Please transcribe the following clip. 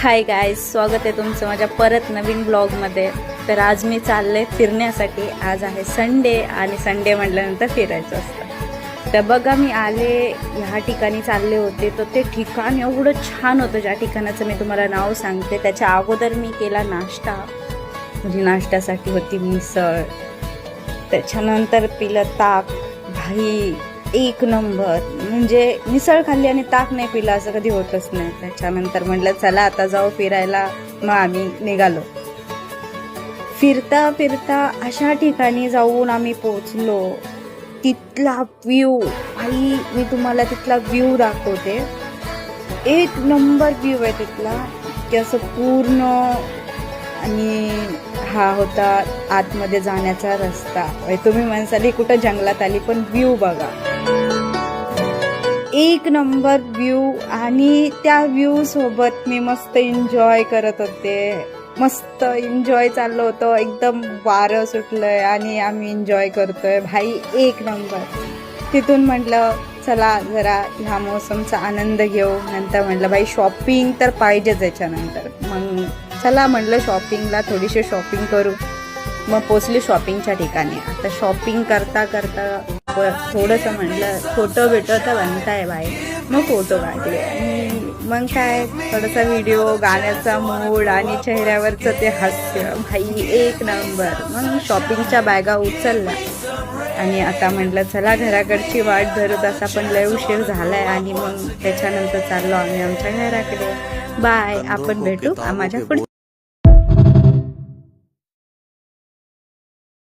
Hi guys, स्वागत आहे तुमचं माझ्या परत नवीन ब्लॉगमध्ये. तर आज मी चालले फिरण्यासाठी. आज आहे संडे आणि संडे म्हटल्यानंतर फिरायचं असतं. तर बघा, मी आले ह्या ठिकाणी चालले होते. तर ते ठिकाण एवढं छान होतं, ज्या ठिकाणाचं मी तुम्हाला नाव सांगते. त्याच्या अगोदर मी केला नाश्ता. म्हणजे नाश्त्यासाठी होती मिसळ, त्याच्यानंतर पिलं ताक. भाई एक नंबर. म्हणजे मिसळ खाल्ली आणि ताक नाही पिला असं कधी होतच नाही. त्याच्यानंतर म्हटलं चला आता जाऊ फिरायला. मग आम्ही निघालो. फिरता फिरता अशा ठिकाणी जाऊन आम्ही पोचलो. तिथला व्ह्यू, भाई मी तुम्हाला तिथला व्ह्यू दाखवते. एक नंबर व्ह्यू आहे तिथला, की असं पूर्ण. आणि हा होता आतमध्ये जाण्याचा रस्ता. तुम्ही म्हणसाल कुठं जंगलात आली, पण व्ह्यू बघा, एक नंबर व्ह्यू. आणि त्या व्ह्यू सोबत मी मस्त एन्जॉय करत होते. मस्त एन्जॉय चाललं होतं. एकदम वारं सुटलंय आणि आम्ही एन्जॉय करतोय. भाई एक नंबर. तिथून म्हटलं चला जरा ह्या मोसमचा आनंद घेऊ. नंतर म्हटलं भाई शॉपिंग तर पाहिजेच याच्यानंतर. मग चला म्हटलं शॉपिंगला थोडीशी शॉपिंग करू. मग पोचली शॉपिंगच्या ठिकाणी. आता शॉपिंग करता करता थोडंसं म्हटलं फोटो बिटो तर बनताय बाहेर. मग फोटो काढले आणि मग काय थोडासा व्हिडिओ, गाण्याचा मूड आणि चेहऱ्यावरचं ते हास्य, भाई एक नंबर. मग शॉपिंगच्या बॅगा उचलल्या आणि आता म्हटलं चला घराकडची वाट धरू. तसा पण लय उशीर झालाय. आणि मग त्याच्यानंतर चाललो आम्ही आमच्या घराकडे. बाय, आपण भेटू माझ्या पुढे.